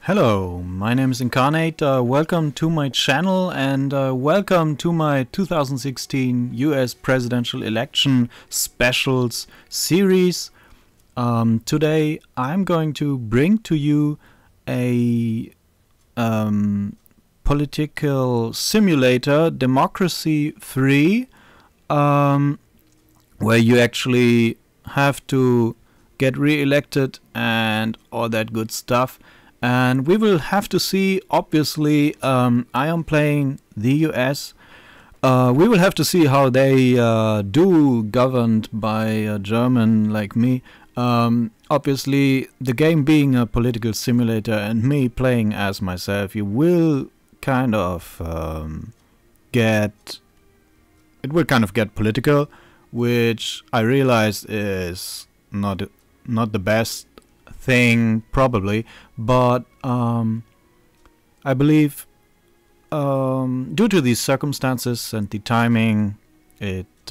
Hello, my name is Incarnate. Welcome to my channel and welcome to my 2016 US presidential election specials series. Today I'm going to bring to you a political simulator, Democracy 3, where you actually have to get re-elected and all that good stuff. And we will have to see, obviously, I am playing the US. We will have to see how they do, governed by a German like me. Obviously, the game being a political simulator and me playing as myself, you will kind of get political, which I realize is not the best thing probably, but I believe due to these circumstances and the timing, it's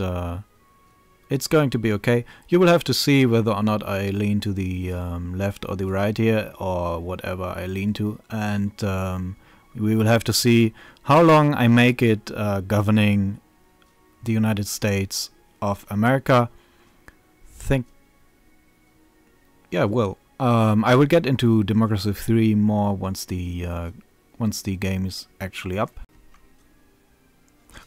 going to be okay. You will have to see whether or not I lean to the left or the right here, or whatever I lean to, and we will have to see how long I make it governing the United States of America. I will get into Democracy 3 more once the game is actually up.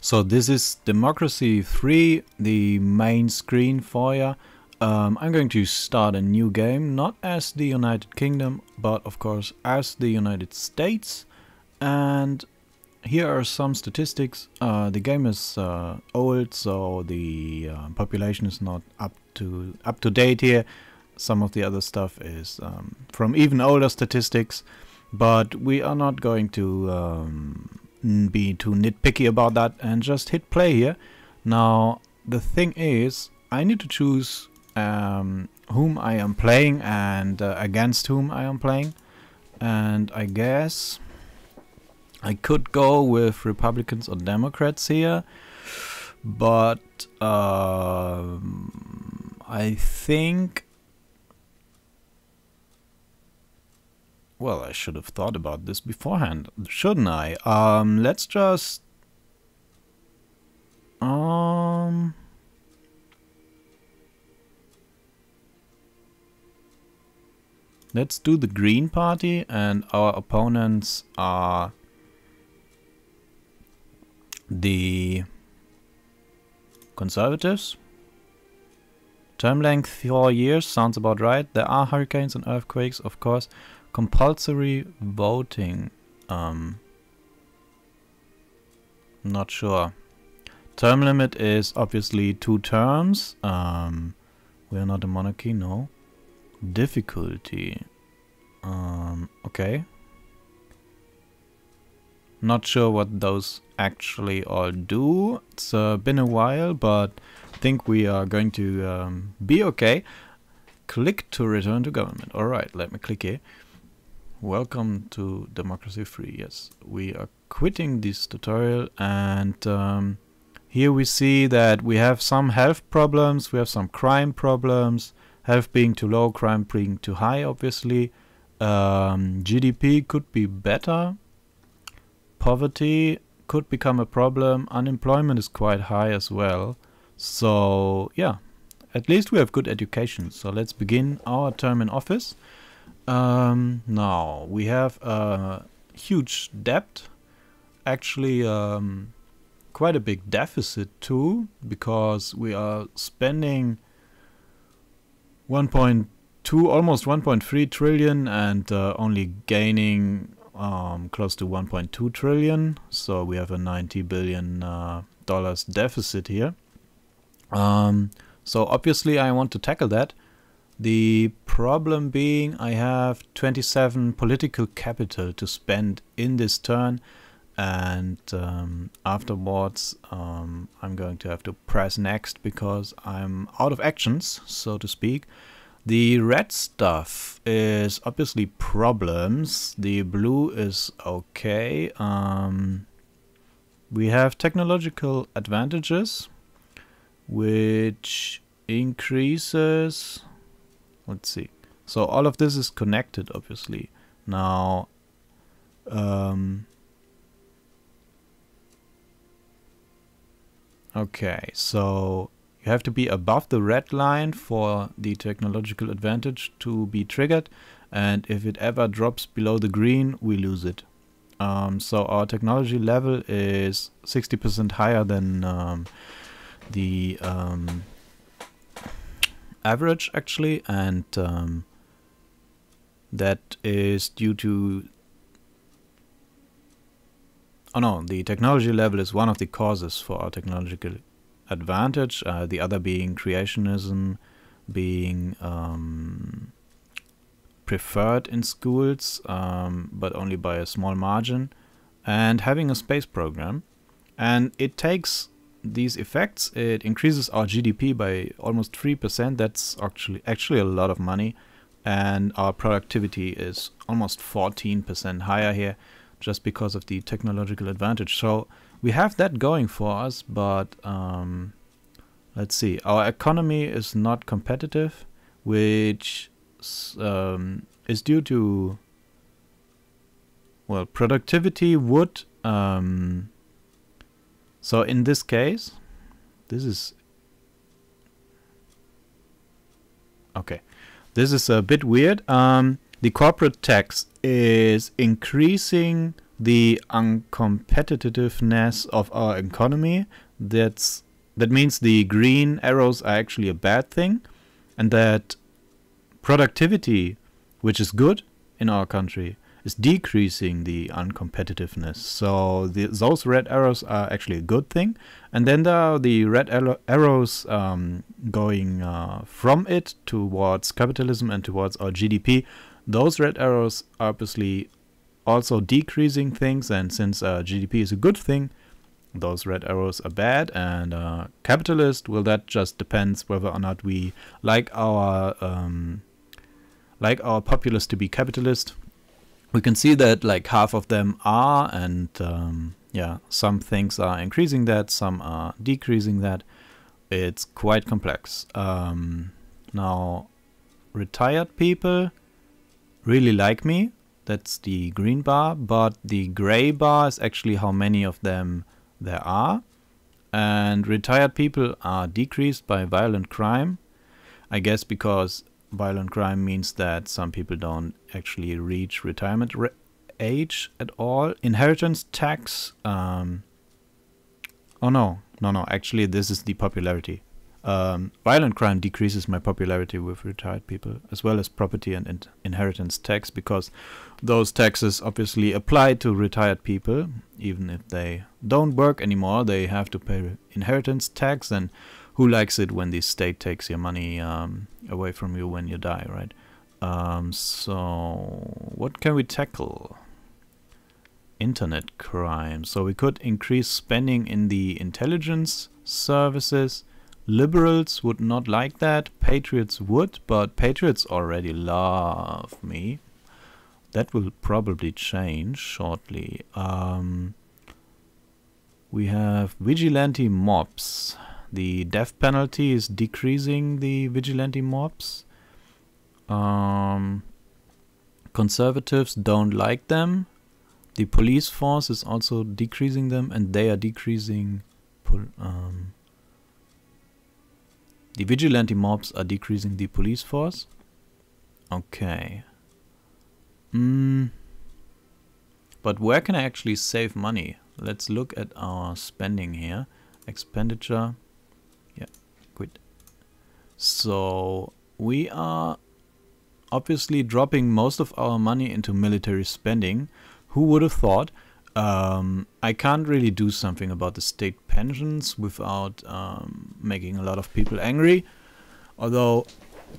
So this is Democracy 3, the main screen for you. I'm going to start a new game, not as the United Kingdom, but of course as the United States. And here are some statistics. The game is old, so the population is not up to date here. Some of the other stuff is from even older statistics, but we are not going to be too nitpicky about that and just hit play here. Now the thing is, I need to choose whom I am playing and against whom I am playing, and I guess I could go with Republicans or Democrats here, but I think, well, I should have thought about this beforehand, shouldn't I? Let's just let's do the Green Party, and our opponents are the Conservatives. Term length 4 years, sounds about right. There are hurricanes and earthquakes, of course. Compulsory voting, not sure. Term limit is obviously 2 terms. We are not a monarchy, no. Difficulty, okay. Not sure what those actually all do. It's been a while, but I think we are going to be okay. Click to return to government. Alright, let me click here. Welcome to Democracy 3. Yes, we are quitting this tutorial, and here we see that we have some health problems, we have some crime problems, health being too low, crime being too high, obviously. GDP could be better. Poverty could become a problem. Unemployment is quite high as well. So yeah, at least we have good education. So let's begin our term in office. Now we have a huge debt, actually quite a big deficit too, because we are spending 1.2, almost 1.3 trillion and only gaining close to 1.2 trillion. So we have a $90 billion dollars deficit here. So obviously I want to tackle that. The problem being, I have 27 political capital to spend in this turn, and afterwards I'm going to have to press next because I'm out of actions, so to speak. The red stuff is obviously problems. The blue is okay. We have technological advantages, which increases. Let's see. So all of this is connected, obviously. Now Okay, so you have to be above the red line for the technological advantage to be triggered, and if it ever drops below the green, we lose it. So our technology level is 60% higher than the average actually, and that is due to... Oh no, the technology level is one of the causes for our technological advantage, the other being creationism being preferred in schools, but only by a small margin, and having a space program. And it takes these effects, it increases our GDP by almost 3%. That's actually a lot of money, and our productivity is almost 14% higher here, just because of the technological advantage. So we have that going for us, but let's see, our economy is not competitive, which is due to, well, productivity would so in this case, this is okay, this is a bit weird. The corporate tax is increasing the uncompetitiveness of our economy. That means the green arrows are actually a bad thing, and that productivity, which is good in our country, is decreasing the uncompetitiveness. So those red arrows are actually a good thing, and then there are the red arrows going from it towards capitalism and towards our GDP. Those red arrows are obviously also decreasing things, and since GDP is a good thing, those red arrows are bad. And capitalist, well, that just depends whether or not we like our populace to be capitalist. We can see that like half of them are, and yeah, some things are increasing that, some are decreasing that. It's quite complex. Now, retired people really like me. That's the green bar, but the gray bar is actually how many of them there are. And retired people are decreased by violent crime. I guess because violent crime means that some people don't actually reach retirement age at all. Inheritance tax. Oh no, actually this is the popularity. Violent crime decreases my popularity with retired people, as well as property and inheritance tax, because those taxes obviously apply to retired people. Even if they don't work anymore, they have to pay inheritance tax, and who likes it when the state takes your money away from you when you die, right? So what can we tackle? Internet crime. So we could increase spending in the intelligence services. Liberals would not like that. Patriots would, but patriots already love me. That will probably change shortly. We have vigilante mobs. The death penalty is decreasing the vigilante mobs. Conservatives don't like them. The police force is also decreasing them, and they are decreasing... the vigilante mobs are decreasing the police force. Okay. But where can I actually save money? Let's look at our spending here. Expenditure. Yeah, quit. So we are obviously dropping most of our money into military spending. Who would have thought? I can't really do something about the state pensions without making a lot of people angry. Although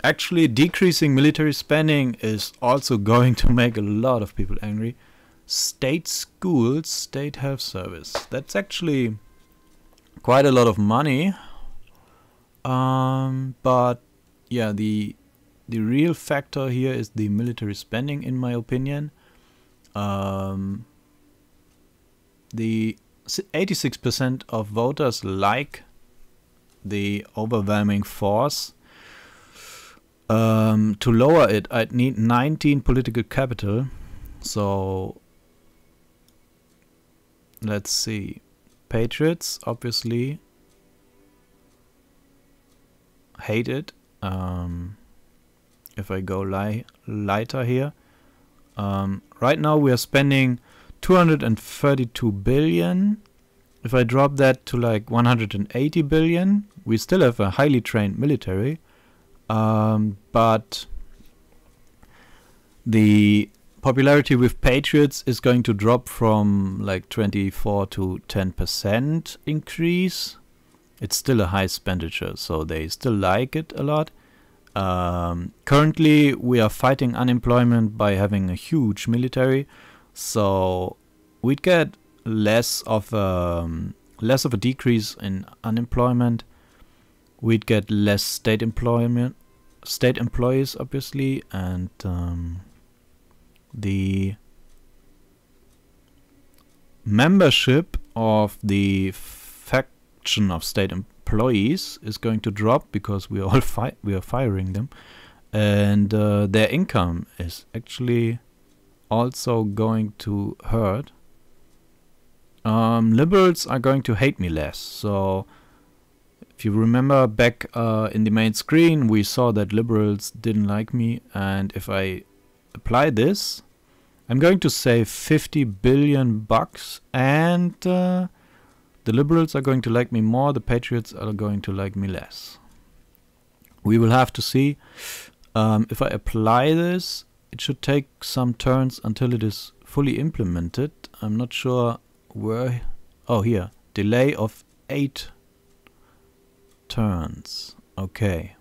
actually decreasing military spending is also going to make a lot of people angry. State schools, state health service. That's actually quite a lot of money. But yeah, the real factor here is the military spending, in my opinion. The 86% of voters like the overwhelming force. To lower it, I'd need 19 political capital. So let's see. Patriots obviously hate it. If I go lighter here, right now we are spending 232 billion. If I drop that to like 180 billion, we still have a highly trained military, but the popularity with Patriots is going to drop from like 24 to 10% increase. It's still a high expenditure, so they still like it a lot. Currently we are fighting unemployment by having a huge military, so we'd get less of a decrease in unemployment. We'd get less state employees obviously, and the membership of the faction of state employees is going to drop because we are firing them, and their income is actually also going to hurt. Liberals are going to hate me less. So if you remember back in the main screen, we saw that liberals didn't like me, and if I apply this, I'm going to save 50 billion bucks, and the liberals are going to like me more, the patriots are going to like me less. We will have to see. If I apply this, it should take some turns until it is fully implemented. I'm not sure where. Oh, here, delay of 8 turns. Okay.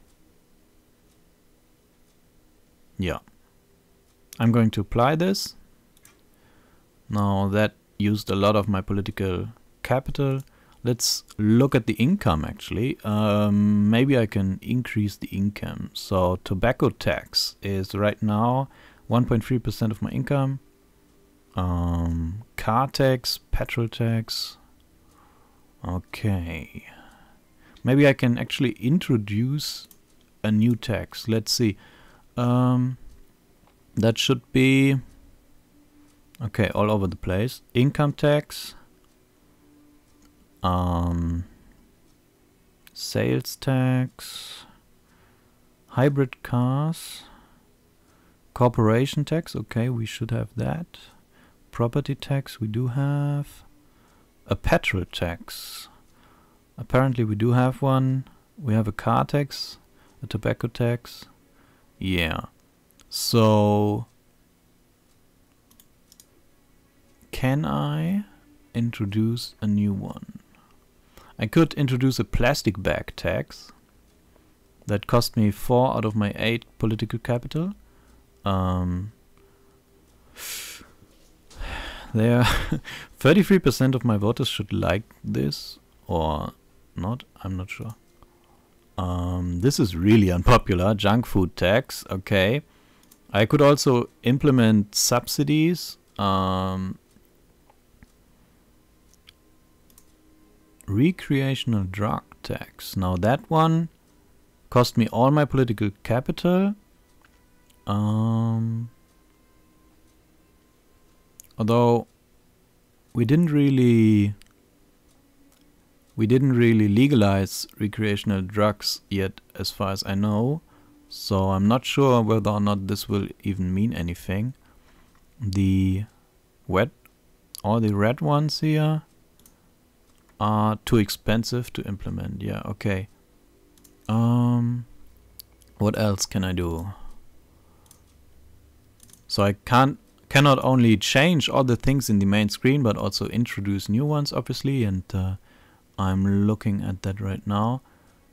Yeah. I'm going to apply this. Now that used a lot of my political capital. Let's look at the income actually. Maybe I can increase the income. So tobacco tax is right now 1.3% of my income. Car tax, petrol tax. Okay. Maybe I can actually introduce a new tax. Let's see. That should be okay, all over the place. Income tax, sales tax, hybrid cars, corporation tax. Okay, we should have that. Property tax, we do have. A petrol tax, apparently we do have one. We have a car tax, a tobacco tax. Yeah. So can I introduce a new one? I could introduce a plastic bag tax. That cost me 4 out of my 8 political capital. There 33% of my voters should like this or not, I'm not sure. This is really unpopular. Junk food tax. Okay. I could also implement subsidies. Recreational drug tax. Now that one cost me all my political capital. Although we didn't really legalize recreational drugs yet, as far as I know. So I'm not sure whether or not this will even mean anything. The red ones here are too expensive to implement. Yeah, okay. What else can I do? So I cannot only change all the things in the main screen, but also introduce new ones, obviously, and I'm looking at that right now.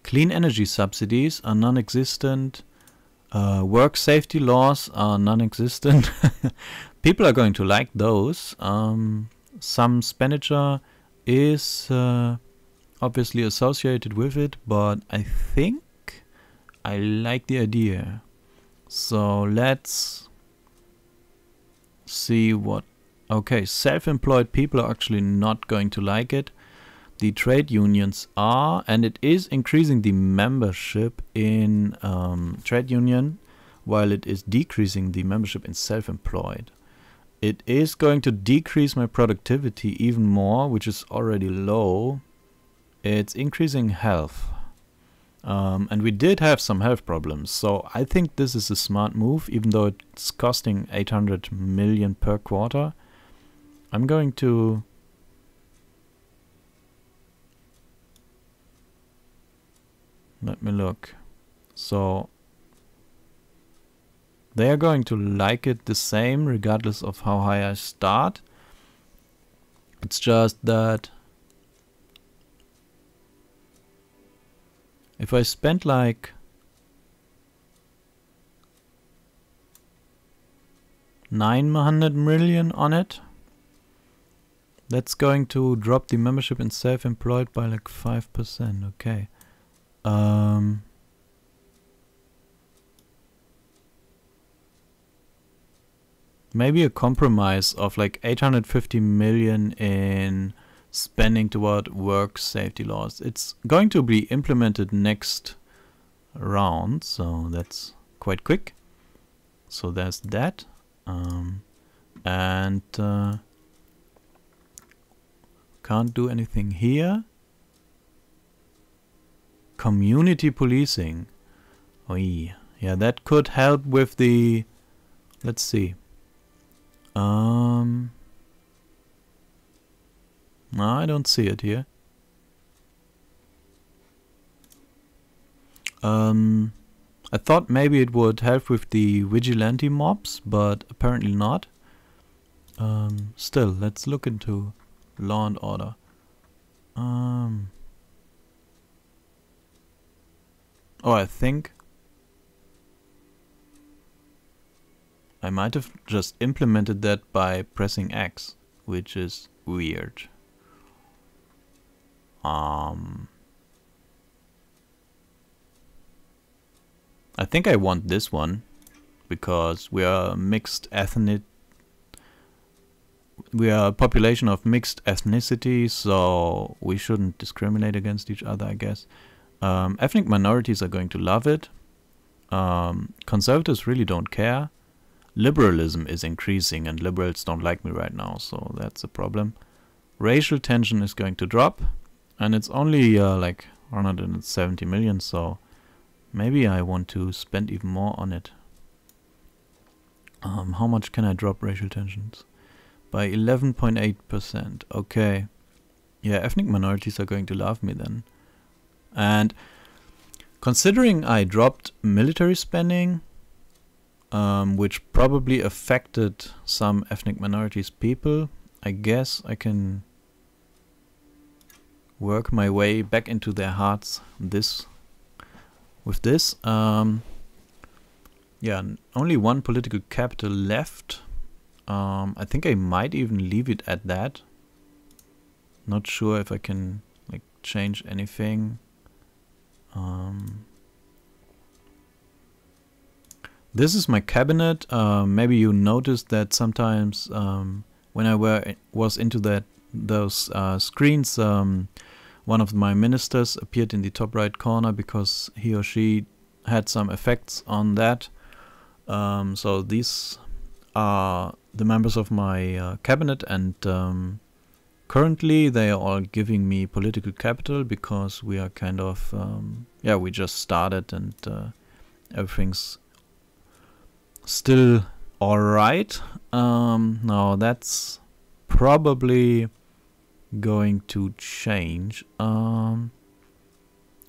Clean energy subsidies are non-existent. Work safety laws are non-existent. People are going to like those. Some expenditure is obviously associated with it, but I think I like the idea. So let's see what. Okay, self-employed people are actually not going to like it. The trade unions are, and it is increasing the membership in trade union, while it is decreasing the membership in self-employed. it is going to decrease my productivity even more, which is already low. It's increasing health. And we did have some health problems, so I think this is a smart move, even though it's costing 800 million per quarter. I'm going to... Let me look. So they are going to like it the same regardless of how high I start. It's just that if I spend like 900 million on it, that's going to drop the membership in self-employed by like 5%. Okay. Maybe a compromise of like 850 million in spending toward work safety laws. It's going to be implemented next round, so that's quite quick. So there's that. And can't do anything here. Community policing. Oh yeah, that could help with the... Let's see. No, I don't see it here. I thought maybe it would help with the vigilante mobs, but apparently not. Still, let's look into law and order. Oh, I think I might have just implemented that by pressing X, which is weird. I think I want this one because we are we are a population of mixed ethnicity, so we shouldn't discriminate against each other, I guess. Ethnic minorities are going to love it. Conservatives really don't care. Liberalism is increasing and liberals don't like me right now, so that's a problem. Racial tension is going to drop, and it's only like 170 million, so maybe I want to spend even more on it. How much can I drop racial tensions? By 11.8%. Okay. Yeah, ethnic minorities are going to love me then. And considering I dropped military spending, which probably affected some ethnic minorities people, I guess I can work my way back into their hearts with this. Yeah, only one political capital left. I think I might even leave it at that. Not sure if I can like change anything. This is my cabinet. Maybe you noticed that sometimes when I was into those screens, one of my ministers appeared in the top right corner because he or she had some effects on that. So these are the members of my cabinet, and currently they are all giving me political capital because we are kind of yeah, we just started and everything's still alright. Now that's probably going to change. Oh,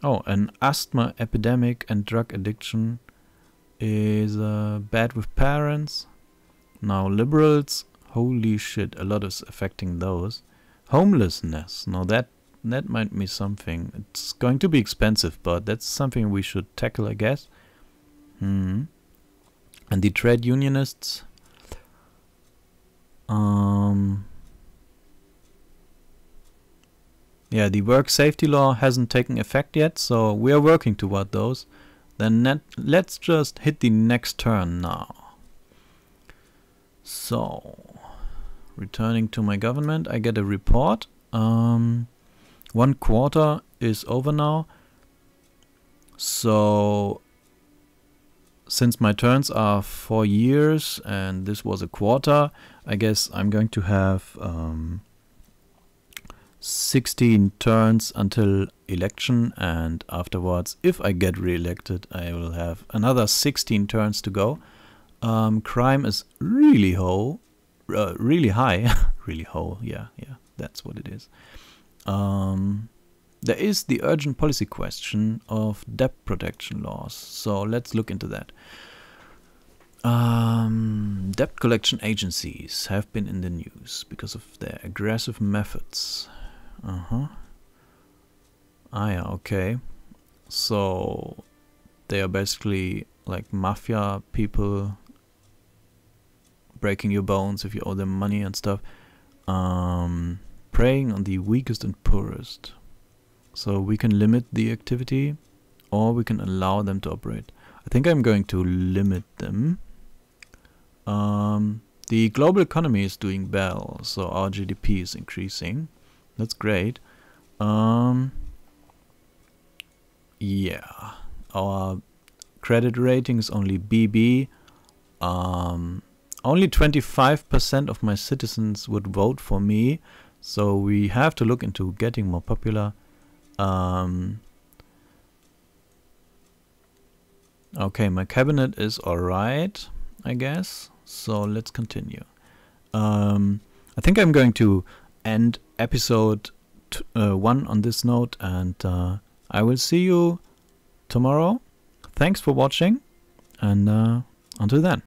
an asthma epidemic and drug addiction is bad with parents. Now liberals, holy shit, a lot is affecting those. Homelessness, now that might be something. It's going to be expensive, but that's something we should tackle, I guess. And the trade unionists, yeah, the work safety law hasn't taken effect yet, so we are working toward those. Then let's just hit the next turn now. So, returning to my government, I get a report. 1 quarter is over now. So, since my turns are 4 years and this was a quarter, I guess I'm going to have 16 turns until election, and afterwards, if I get re-elected, I will have another 16 turns to go. Crime is really high, really high, yeah, that's what it is. There is the urgent policy question of debt protection laws, so let's look into that. Debt collection agencies have been in the news because of their aggressive methods. Ah, yeah, okay. So they are basically like mafia people, breaking your bones if you owe them money and stuff. Preying on the weakest and poorest. So we can limit the activity, or we can allow them to operate. I think I'm going to limit them. The global economy is doing well, so our GDP is increasing. That's great. Yeah, our credit rating is only BB. Only 25% of my citizens would vote for me, so we have to look into getting more popular. Okay, my cabinet is alright, I guess. So let's continue. I think I'm going to end episode 1 on this note, and I will see you tomorrow. Thanks for watching, and until then.